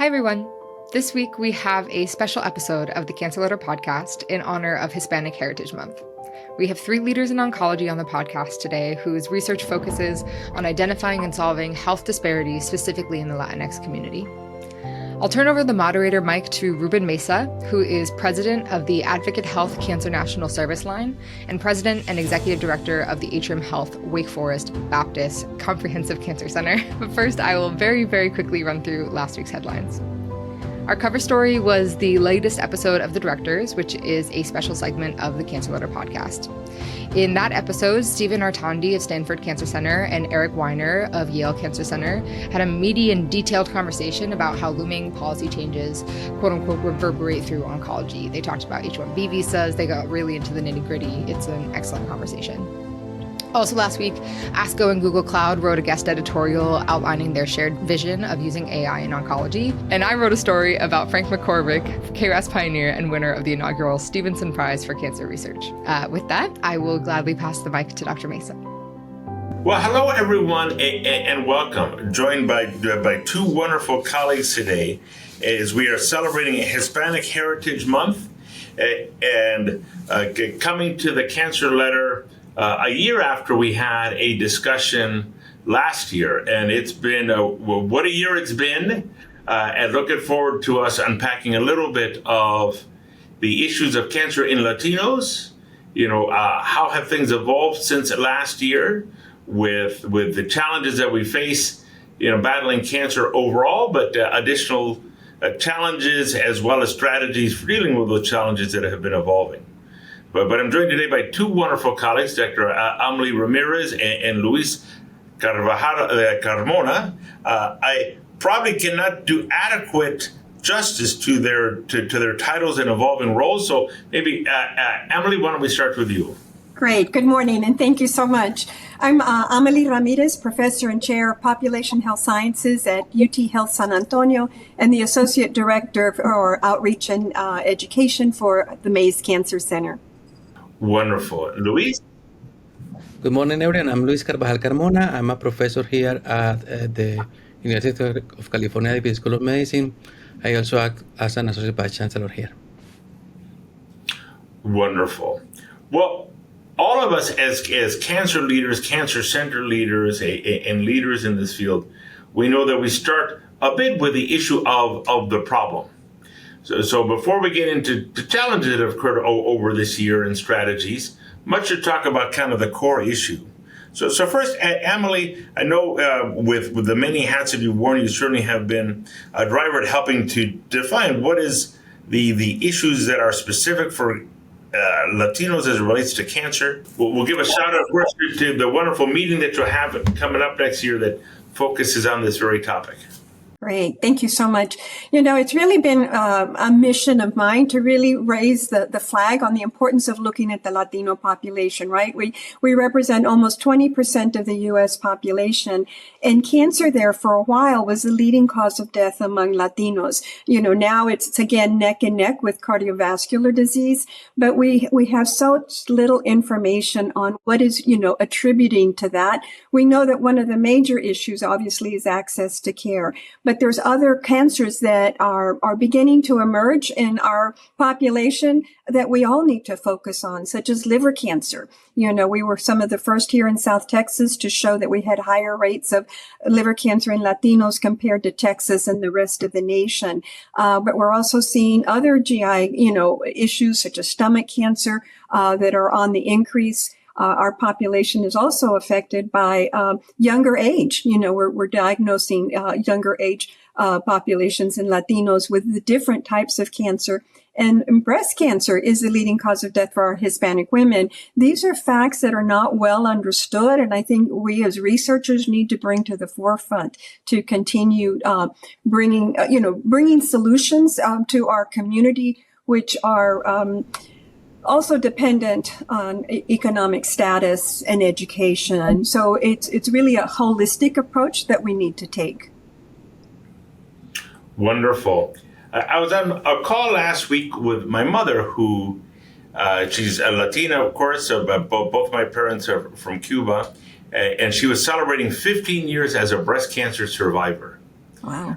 everyone. This week we have a special episode of the Cancer Letter podcast in honor of Hispanic Heritage Month. We have 3 leaders in oncology on the podcast today whose research focuses on identifying and solving health disparities specifically in the Latinx community. I'll turn over the moderator mic to Ruben Mesa, who is president of the Advocate Health Cancer National Service Line and president and executive director of the Atrium Health Wake Forest Baptist Comprehensive Cancer Center. But first, I will very quickly run through last week's headlines. Our cover story was the latest episode of The Directors, which is a special segment of the Cancer Letter podcast. In that episode, Stephen Artandi of Stanford Cancer Center and Eric Weiner of Yale Cancer Center had a meaty and detailed conversation about how looming policy changes, quote unquote, reverberate through oncology. They talked about H-1B visas. They got really into the nitty-gritty. It's an excellent conversation. Also last week, ASCO and Google Cloud wrote a guest editorial outlining their shared vision of using AI in oncology. And I wrote a story about Frank McCormick, KRAS pioneer and winner of the inaugural Stevenson Prize for Cancer Research. With that, I will gladly pass the mic to Dr. Mesa. Well, hello, everyone, and welcome. Joined by 2 wonderful colleagues today as we are celebrating Hispanic Heritage Month and coming to the Cancer Letter a year after we had a discussion last year, and it's been what a year it's been, and looking forward to us unpacking a little bit of the issues of cancer in Latinos. How have things evolved since last year with the challenges that we face, battling cancer overall, but additional challenges as well as strategies for dealing with those challenges that have been evolving. But I'm joined today by 2 wonderful colleagues, Dr. Amelie Ramirez and Luis Carvajal Carmona. I probably cannot do adequate justice to their titles and evolving roles. So maybe, Amelie, why don't we start with you? Great. Good morning, and thank you so much. I'm Amelie Ramirez, Professor and Chair of Population Health Sciences at UT Health San Antonio, and the Associate Director for Outreach and Education for the Mesa Cancer Center. Wonderful. Luis? Good morning, everyone. I'm Luis Carvajal Carmona. I'm a professor here at the University of California Davis School of Medicine. I also act as an Associate Vice Chancellor here. Wonderful. Well, all of us as cancer leaders, cancer center leaders, and leaders in this field, we know that we start a bit with the issue of the problem. So before we get into the challenges that have occurred over this year and strategies, much to talk about kind of the core issue. So first, Amelie, I know with the many hats that you've worn, you certainly have been a driver at helping to define what is the issues that are specific for Latinos as it relates to cancer. We'll give a shout out, of course, to the wonderful meeting that you'll have coming up next year that focuses on this very topic. Great. Thank you so much. It's really been a mission of mine to really raise the flag on the importance of looking at the Latino population, right? We represent almost 20% of the U.S. population, and cancer there for a while was the leading cause of death among Latinos. Now it's again neck and neck with cardiovascular disease, but we have such little information on what is, attributing to that. We know that one of the major issues obviously is access to care. But there's other cancers that are beginning to emerge in our population that we all need to focus on, such as liver cancer. We were some of the first here in South Texas to show that we had higher rates of liver cancer in Latinos compared to Texas and the rest of the nation. But we're also seeing other GI, issues such as stomach cancer that are on the increase. Our population is also affected by younger age. We're diagnosing younger age populations in Latinos with the different types of cancer. And breast cancer is the leading cause of death for our Hispanic women. These are facts that are not well understood, and I think we as researchers need to bring to the forefront to continue bringing solutions to our community, which are also dependent on economic status and education. So it's really a holistic approach that we need to take. Wonderful. I was on a call last week with my mother, who she's a Latina, of course. Both my parents are from Cuba, and she was celebrating 15 years as a breast cancer survivor. Wow.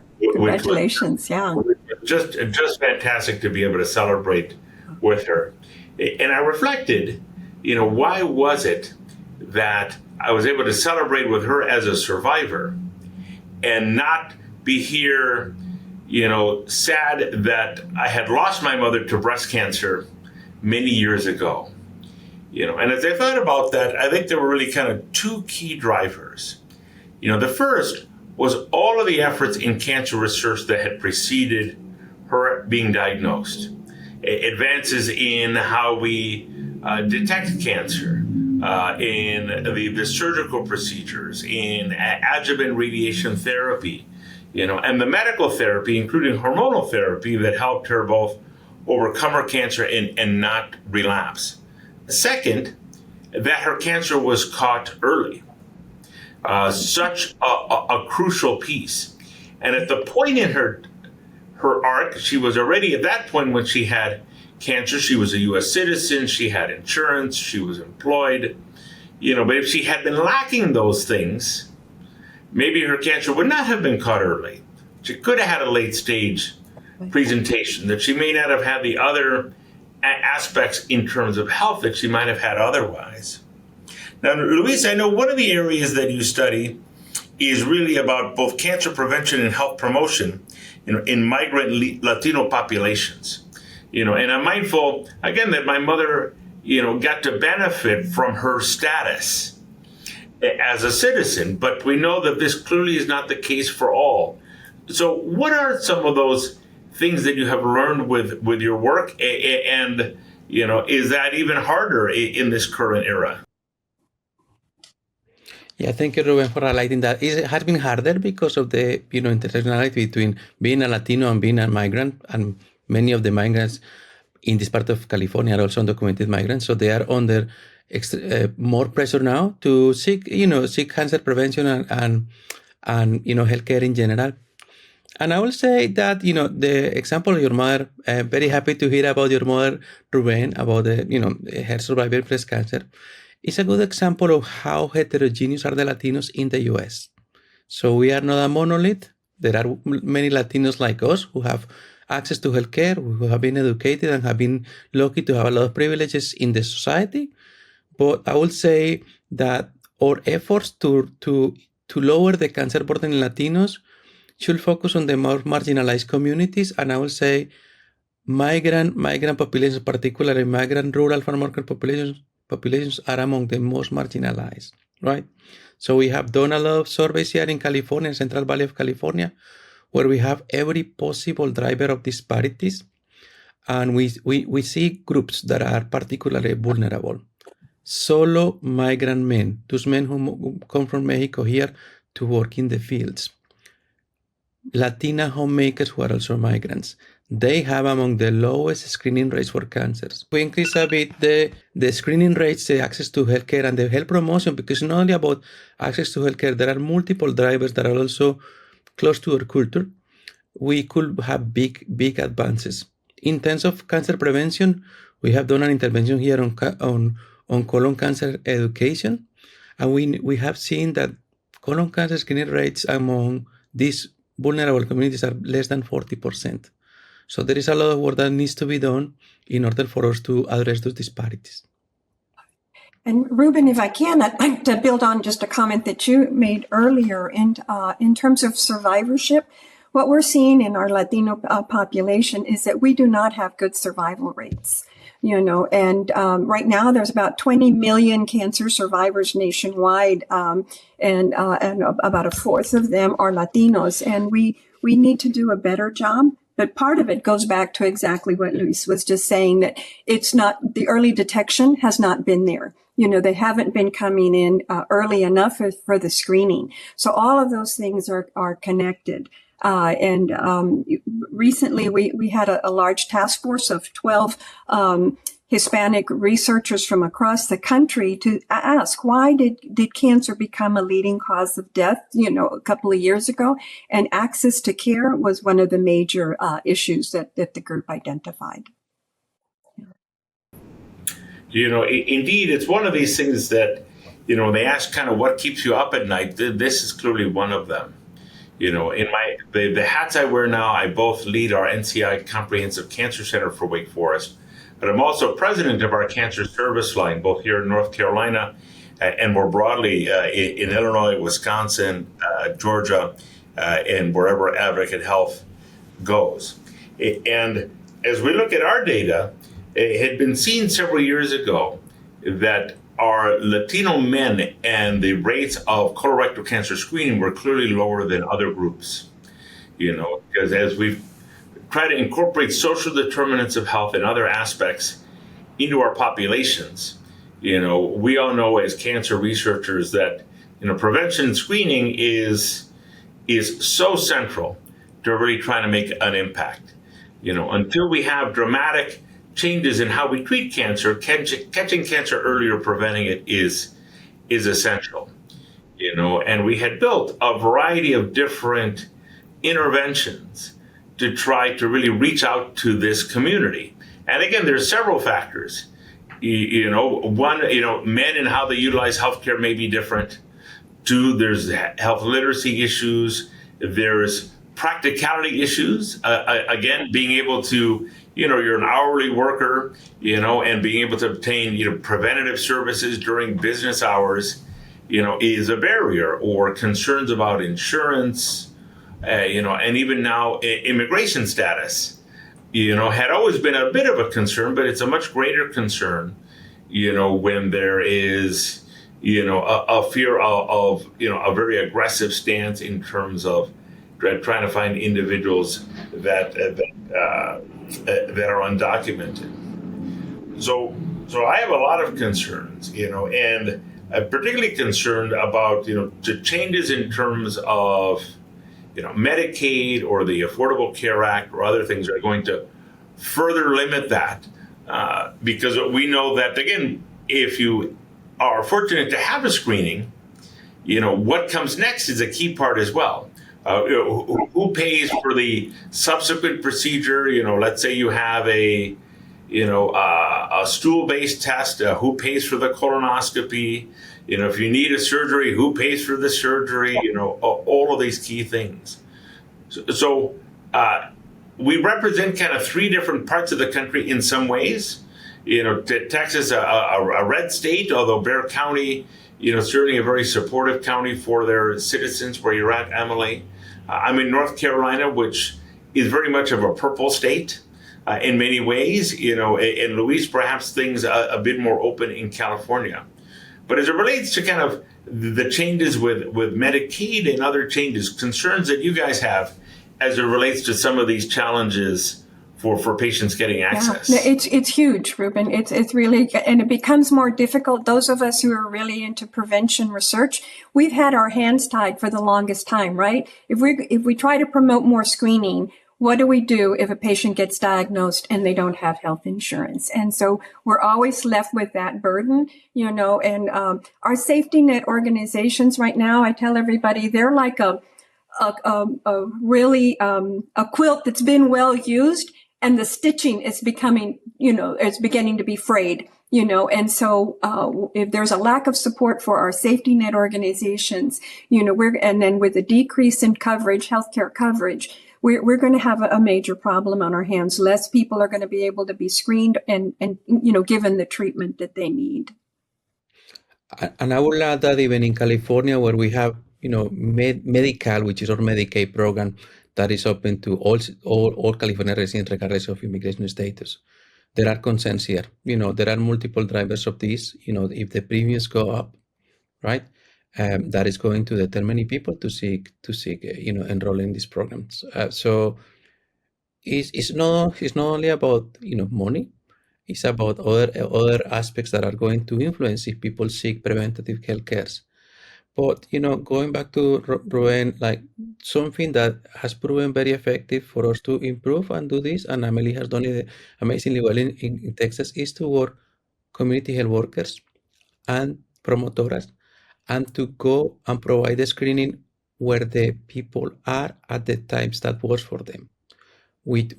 Congratulations, yeah. Just fantastic to be able to celebrate with her. And I reflected, why was it that I was able to celebrate with her as a survivor and not be here, sad that I had lost my mother to breast cancer many years ago. And as I thought about that, I think there were really kind of two key drivers. The first was all of the efforts in cancer research that had preceded her being diagnosed. Advances in how we detect cancer, in the surgical procedures, in adjuvant radiation therapy, and the medical therapy, including hormonal therapy, that helped her both overcome her cancer and not relapse. Second, that her cancer was caught early. Such a crucial piece. And at the point in her arc, she was already at that point when she had cancer. She was a U.S. citizen. She had insurance. She was employed. But if she had been lacking those things, maybe her cancer would not have been caught early. She could have had a late stage presentation, that she may not have had the other aspects in terms of health that she might have had otherwise. Now, Luis, I know one of the areas that you study is really about both cancer prevention and health promotion in migrant Latino populations. And I'm mindful, again, that my mother, got to benefit from her status as a citizen, but we know that this clearly is not the case for all. So what are some of those things that you have learned with your work, and is that even harder in this current era? Yeah, thank you, Ruben, for highlighting that. It has been harder because of the intersectionality between being a Latino and being a migrant, and many of the migrants in this part of California are also undocumented migrants, so they are under more pressure now to seek cancer prevention and healthcare in general. And I will say that, the example of your mother, very happy to hear about your mother, Ruben, about her survivor of breast cancer. It's a good example of how heterogeneous are the Latinos in the US. So we are not a monolith. There are many Latinos like us who have access to healthcare, who have been educated and have been lucky to have a lot of privileges in the society. But I would say that our efforts to lower the cancer burden in Latinos should focus on the more marginalized communities, and I will say migrant populations, particularly migrant rural farm worker populations are among the most marginalized, right? So we have done a lot of surveys here in California, Central Valley of California, where we have every possible driver of disparities, and we see groups that are particularly vulnerable. Solo migrant men, those men who come from Mexico here to work in the fields. Latina homemakers who are also migrants. They have among the lowest screening rates for cancers. We increase a bit the screening rates, the access to healthcare, and the health promotion, because it's not only about access to healthcare, there are multiple drivers that are also close to our culture. We could have big advances. In terms of cancer prevention, we have done an intervention here on colon cancer education, and we have seen that colon cancer screening rates among these vulnerable communities are less than 40%. So there is a lot of work that needs to be done in order for us to address those disparities. And Ruben, if I can, I'd like to build on just a comment that you made earlier in terms of survivorship. What we're seeing in our Latino population is that we do not have good survival rates. And right now there's about 20 million cancer survivors nationwide, and about a fourth of them are Latinos. And we need to do a better job. But part of it goes back to exactly what Luis was just saying, that it's not, the early detection has not been there. They haven't been coming in early enough for the screening. So all of those things are connected. Recently we had a large task force of 12 Hispanic researchers from across the country to ask, why did cancer become a leading cause of death, a couple of years ago? And access to care was one of the major issues that the group identified. Indeed, it's one of these things that, they ask kind of what keeps you up at night. This is clearly one of them. In the hats I wear now, I both lead our NCI Comprehensive Cancer Center for Wake Forest, but I'm also president of our cancer service line, both here in North Carolina and more broadly in Illinois, Wisconsin, Georgia, and wherever Advocate Health goes. And as we look at our data, it had been seen several years ago that our Latino men and the rates of colorectal cancer screening were clearly lower than other groups, because as we've tried to incorporate social determinants of health and other aspects into our populations, we all know as cancer researchers that, prevention screening is so central to really trying to make an impact. Until we have dramatic changes in how we treat cancer, catching cancer early or preventing it is essential. And we had built a variety of different interventions to try to really reach out to this community. And again, there's several factors. One, men and how they utilize healthcare may be different. Two, there's health literacy issues. There's practicality issues. Again, being able to, you're an hourly worker, and being able to obtain, preventative services during business hours, is a barrier, or concerns about insurance, and even now immigration status, had always been a bit of a concern, but it's a much greater concern, when there is, a fear of a very aggressive stance in terms of trying to find individuals that are undocumented. So I have a lot of concerns, and I'm particularly concerned about, the changes in terms of, Medicaid or the Affordable Care Act or other things are going to further limit that, because we know that, again, if you are fortunate to have a screening, what comes next is a key part as well. Who pays for the subsequent procedure? Let's say you have a stool-based test. Who pays for the colonoscopy? If you need a surgery, who pays for the surgery? All of these key things. So we represent kind of three different parts of the country in some ways. Texas, a red state, although Bexar County, certainly a very supportive county for their citizens, where you're at, Amelie. I'm in North Carolina, which is very much of a purple state in many ways, and Luis, perhaps things a bit more open in California. But as it relates to kind of the changes with Medicaid and other changes, concerns that you guys have as it relates to some of these challenges for patients getting access. Yeah, it's huge, Ruben. It's really, and it becomes more difficult. Those of us who are really into prevention research, we've had our hands tied for the longest time, right? If we try to promote more screening, what do we do if a patient gets diagnosed and they don't have health insurance? And so we're always left with that burden, and our safety net organizations right now, I tell everybody, they're like a really a quilt that's been well used, and the stitching is becoming, it's beginning to be frayed, and so if there's a lack of support for our safety net organizations, and then with a decrease in coverage, healthcare coverage, we're going to have a major problem on our hands. Less people are going to be able to be screened and given the treatment that they need. And I would add that even in California, where we have, Medical, which is our Medicaid program, that is open to all California residents regardless of immigration status. There are concerns here. There are multiple drivers of this. If the premiums go up, right, that is going to deter many people to seek enroll in these programs. So it's not only about money. It's about other aspects that are going to influence if people seek preventative health cares. But going back to Ruben, like something that has proven very effective for us to improve and do this, and Amelie has done it amazingly well in Texas, is to work community health workers and promotoras, and to go and provide the screening where the people are at the times that works for them. We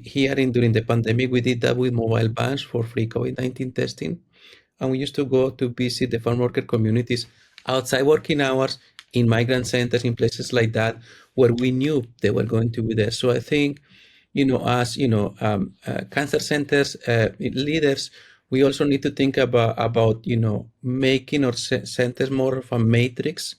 here during the pandemic, we did that with mobile vans for free COVID-19 testing, and we used to go to visit the farm worker communities outside working hours in migrant centers, in places like that, where we knew they were going to be there. So I think, as cancer centers leaders, we also need to think about making our centers more of a matrix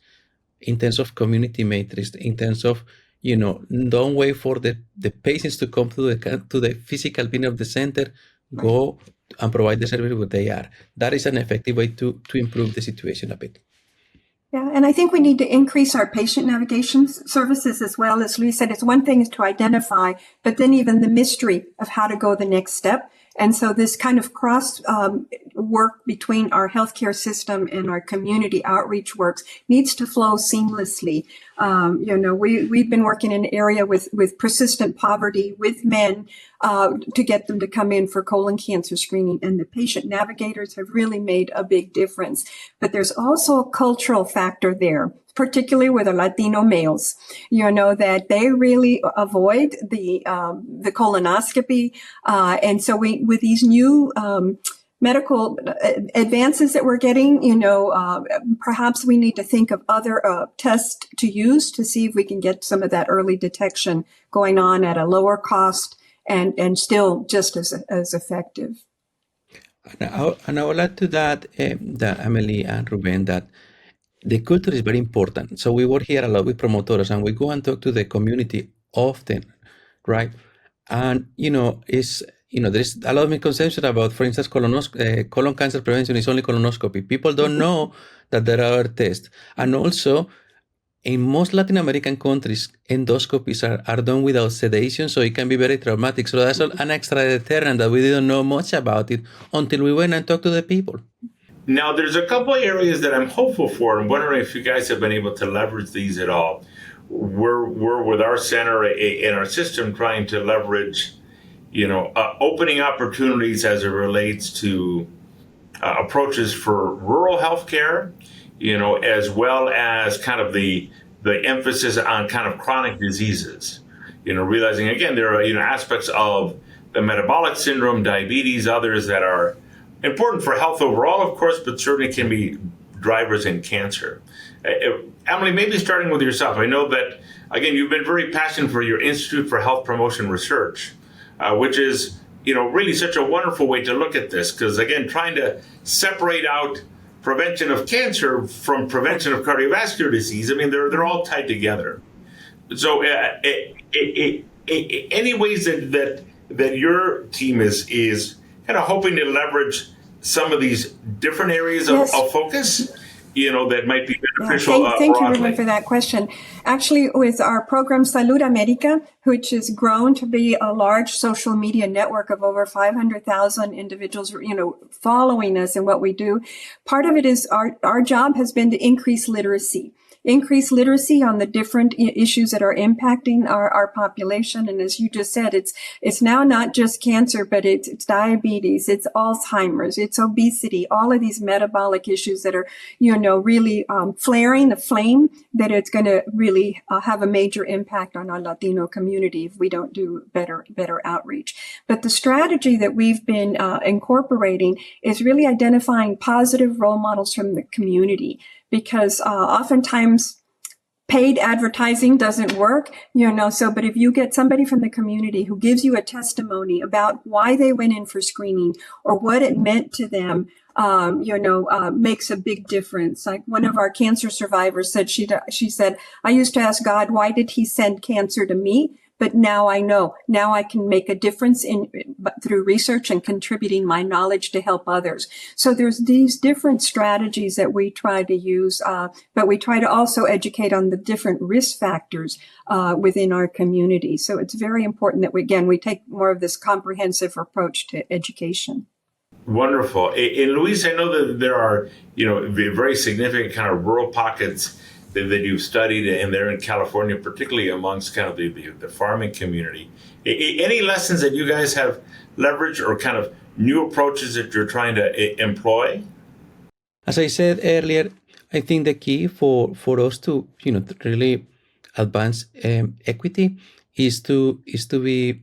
in terms of community matrix, in terms of don't wait for the patients to come to the physical being of the center. Go and provide the service where they are. That is an effective way to improve the situation a bit. Yeah, and I think we need to increase our patient navigation services as well. As Luis said, it's one thing is to identify, but then even the mystery of how to go the next step. And so this kind of cross work between our healthcare system and our community outreach works needs to flow seamlessly. We've been working in an area with persistent poverty with men to get them to come in for colon cancer screening. And the patient navigators have really made a big difference. But there's also a cultural factor there, particularly with the Latino males, that they really avoid the colonoscopy. And so with these new medical advances that we're getting, perhaps we need to think of other tests to use to see if we can get some of that early detection going on at a lower cost and still just as effective. And I would add to that, Amelie and Ruben, that the culture is very important. So we work here a lot with promoters, and we go and talk to the community often, right? And there's a lot of misconception about, for instance, colon cancer prevention is only colonoscopy. People don't know that there are other tests, and also in most Latin American countries, endoscopies are done without sedation, so it can be very traumatic. So that's an extra deterrent that we didn't know much about it until we went and talked to the people. Now, there's a couple of areas that I'm hopeful for. I'm wondering if you guys have been able to leverage these at all. We're with our center in our system trying to leverage, opening opportunities as it relates to approaches for rural healthcare, as well as kind of the emphasis on kind of chronic diseases. Realizing again there are aspects of the metabolic syndrome, diabetes, others that are important for health overall, of course, but certainly can be drivers in cancer. Amelie, maybe starting with yourself. I know that, again, you've been very passionate for your Institute for Health Promotion Research, which is, really such a wonderful way to look at this. Because, again, trying to separate out prevention of cancer from prevention of cardiovascular disease, they're all tied together. So any ways that your team is kind of hoping to leverage some of these different areas of focus, that might be beneficial. Thank you, Ruben, for that question. Actually, with our program Salud America, which has grown to be a large social media network of over 500,000 individuals, following us and what we do, part of it is our job has been to increase literacy on the different issues that are impacting our population. And as you just said, it's now not just cancer, but it's diabetes, it's Alzheimer's, it's obesity, all of these metabolic issues that are, really flaring the flame, that it's going to really have a major impact on our Latino community if we don't do better outreach. But the strategy that we've been incorporating is really identifying positive role models from the community. Because oftentimes paid advertising doesn't work, but if you get somebody from the community who gives you a testimony about why they went in for screening or what it meant to them, makes a big difference. Like one of our cancer survivors said, she said, I used to ask God, why did he send cancer to me? But now I know. Now I can make a difference through research and contributing my knowledge to help others. So there's these different strategies that we try to use, but we try to also educate on the different risk factors within our community. So it's very important that we take more of this comprehensive approach to education. Wonderful. And Luis, I know that there are, very significant kind of rural pockets that you've studied, and they're in California, particularly amongst kind of the farming community. Any lessons that you guys have leveraged or kind of new approaches that you're trying to employ? As I said earlier, I think the key for us to really advance equity is to be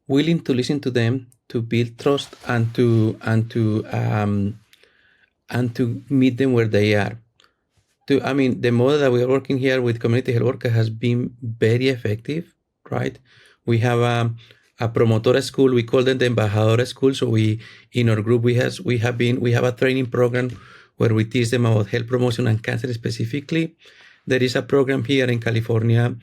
willing to listen to them, to build trust, and to meet them where they are. the model that we are working here with community health worker has been very effective, right? We have a promotora school. We call them the embajadora school. So in our group, we have a training program where we teach them about health promotion and cancer specifically. There is a program here in California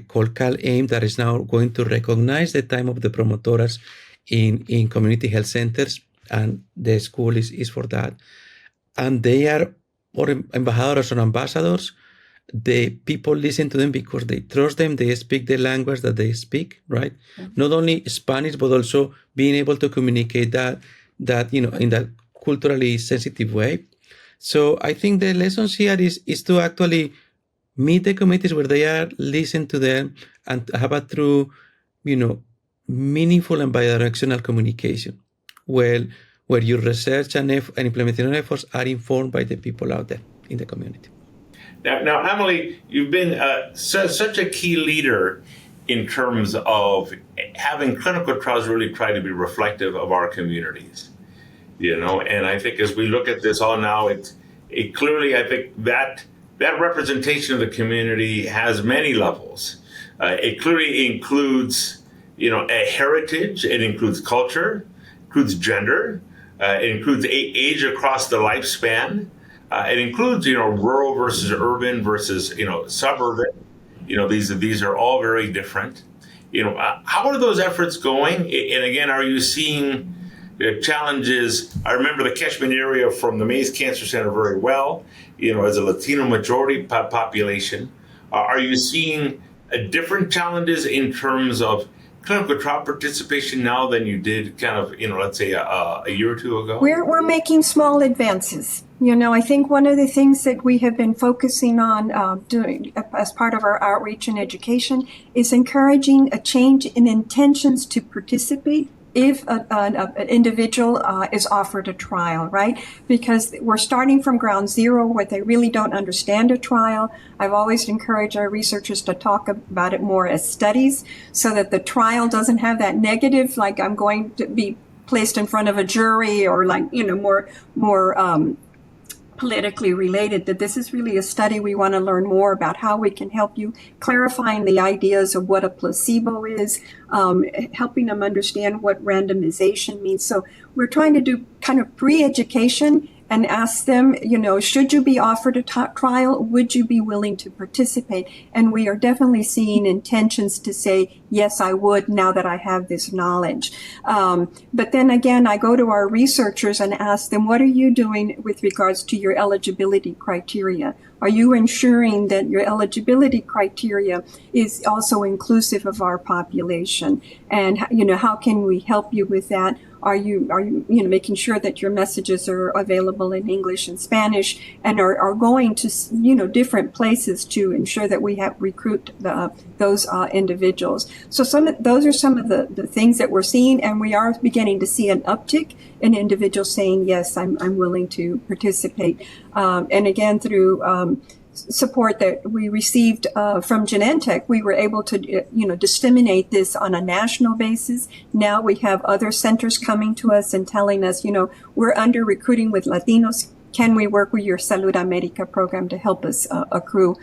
called CalAIM that is now going to recognize the time of the promotoras in community health centers, and the school is for that. And they are, or embajadoras or ambassadors, the people listen to them because they trust them, they speak the language that they speak, right? Mm-hmm. Not only Spanish, but also being able to communicate that in that culturally sensitive way. So I think the lessons here is to actually meet the communities where they are, listen to them, and have a true, meaningful and bidirectional communication, where your research and implementation efforts are informed by the people out there in the community. Now, Amelie, you've been such a key leader in terms of having clinical trials really try to be reflective of our communities, and I think as we look at this all now, it clearly, I think that representation of the community has many levels. It clearly includes, a heritage, it includes culture, includes gender, it includes age across the lifespan. It includes, rural versus urban versus, suburban. These are all very different. How are those efforts going? And again, are you seeing challenges? I remember the catchment area from the Mesa Cancer Center very well, as a Latino majority population. Are you seeing different challenges in terms of clinical trial participation now than you did kind of, let's say a year or two ago? We're making small advances. I think one of the things that we have been focusing on doing as part of our outreach and education is encouraging a change in intentions to participate if an individual is offered a trial, right? Because we're starting from ground zero where they really don't understand a trial. I've always encouraged our researchers to talk about it more as studies so that the trial doesn't have that negative, like I'm going to be placed in front of a jury or like, more politically related, that this is really a study. We want to learn more about how we can help you clarifying the ideas of what a placebo is, helping them understand what randomization means. So we're trying to do kind of pre-education and ask them, should you be offered a trial? Would you be willing to participate? And we are definitely seeing intentions to say, yes, I would now that I have this knowledge. But then again, I go to our researchers and ask them, what are you doing with regards to your eligibility criteria? Are you ensuring that your eligibility criteria is also inclusive of our population? And, how can we help you with that? Are you making sure that your messages are available in English and Spanish and are going to, different places to ensure that we have recruit those individuals? So those are some of the things that we're seeing, and we are beginning to see an uptick in individuals saying, yes, I'm willing to participate. And again, through support that we received from Genentech, we were able to, disseminate this on a national basis. Now we have other centers coming to us and telling us, we're under recruiting with Latinos. Can we work with your Salud America program to help us accrue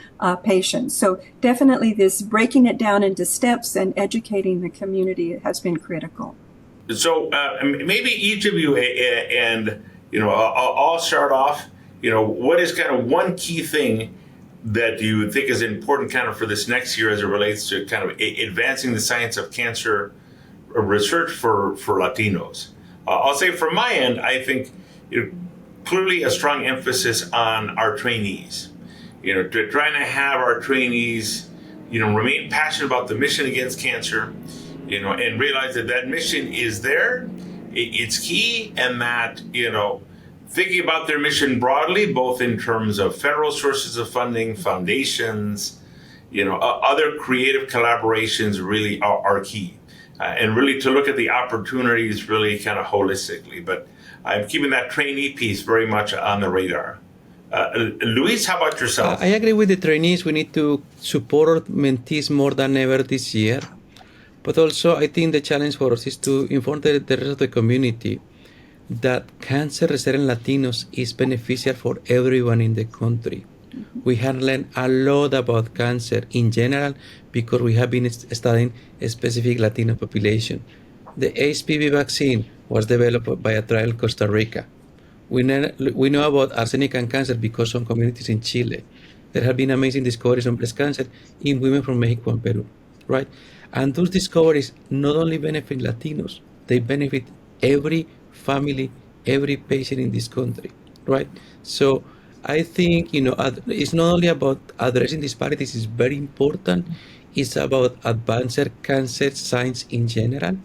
patients? So definitely this breaking it down into steps and educating the community has been critical. So maybe each of you, and, I'll start off, what is kind of one key thing that you think is important kind of for this next year as it relates to kind of advancing the science of cancer research for Latinos? I'll say from my end, I think clearly a strong emphasis on our trainees, to trying to have our trainees, remain passionate about the mission against cancer, and realize that mission is there, it's key, and that, thinking about their mission broadly, both in terms of federal sources of funding, foundations, other creative collaborations really are key. And really to look at the opportunities really kind of holistically. But I'm keeping that trainee piece very much on the radar. Luis, how about yourself? I agree with the trainees. We need to support mentees more than ever this year. But also, I think the challenge for us is to inform the rest of the community that cancer resident Latinos is beneficial for everyone in the country, We have learned a lot about cancer in general because we have been studying a specific Latino population. The HPV vaccine was developed by a trial in Costa Rica. We know about arsenic and cancer because some communities in Chile. There have been amazing discoveries on breast cancer in women from Mexico and Peru, right? And those discoveries not only benefit Latinos, they benefit every family, every patient in this country, right? So I think, it's not only about addressing disparities, it's very important. It's about advancing cancer science in general.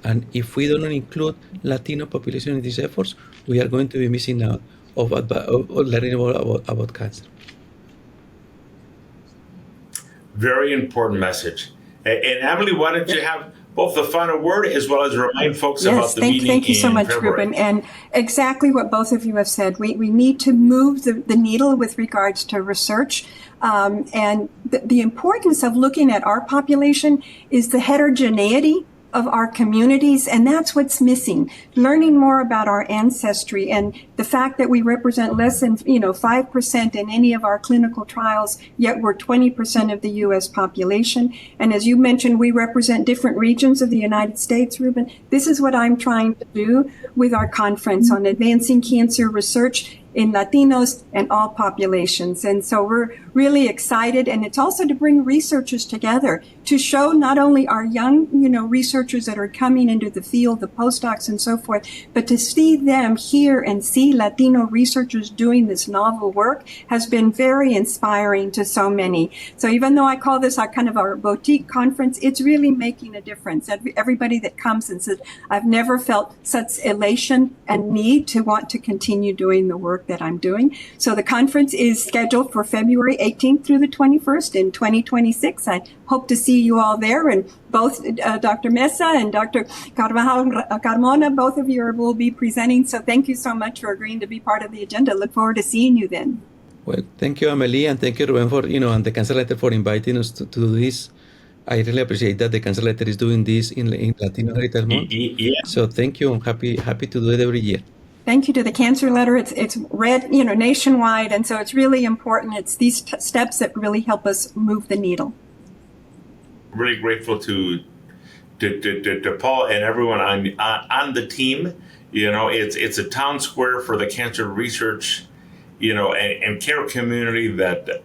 And if we don't include Latino population in these efforts, we are going to be missing out of learning about cancer. Very important message. And Amelie, why don't you have both the final word as well as remind folks about the meeting thank you so much, February. Ruben. And exactly what both of you have said. We need to move the needle with regards to research. And the importance of looking at our population is the heterogeneity of our communities, and that's what's missing. Learning more about our ancestry and the fact that we represent less than 5% in any of our clinical trials, yet we're 20% of the U.S. population. And as you mentioned, we represent different regions of the United States, Ruben. This is what I'm trying to do with our conference on advancing cancer research in Latinos and all populations. And so we're really excited. And it's also to bring researchers together to show not only our young, researchers that are coming into the field, the postdocs and so forth, but to see them here and see Latino researchers doing this novel work has been very inspiring to so many. So even though I call this our boutique conference, it's really making a difference. Everybody that comes and says, I've never felt such elation and need to want to continue doing the work that I'm doing. So the conference is scheduled for February 18th through the 21st in 2026. I hope to see you all there. And both Dr. Mesa and Dr. Carvajal Carmona, both of you will be presenting. So thank you so much for agreeing to be part of the agenda. Look forward to seeing you then. Well, thank you, Amelie, and thank you, Ruben, for, and the Cancer Letter for inviting us to do this. I really appreciate that the Cancer Letter is doing this in Latino Heritage Month. Yeah. So thank you. I'm happy to do it every year. Thank you to the Cancer Letter. It's read, nationwide, and so it's really important. It's these steps that really help us move the needle. Really grateful to Paul and everyone on the team. It's a town square for the cancer research, and care community that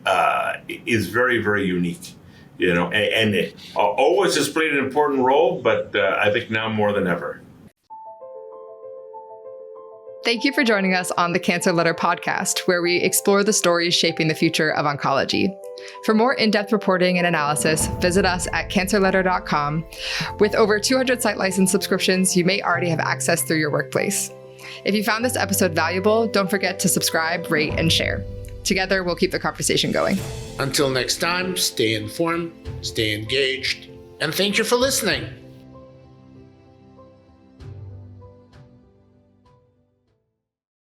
is very, very unique. And it always has played an important role, but I think now more than ever. Thank you for joining us on the Cancer Letter podcast, where we explore the stories shaping the future of oncology. For more in-depth reporting and analysis, visit us at cancerletter.com. With over 200 site license subscriptions, you may already have access through your workplace. If you found this episode valuable, don't forget to subscribe, rate, and share. Together, we'll keep the conversation going. Until next time, stay informed, stay engaged, and thank you for listening.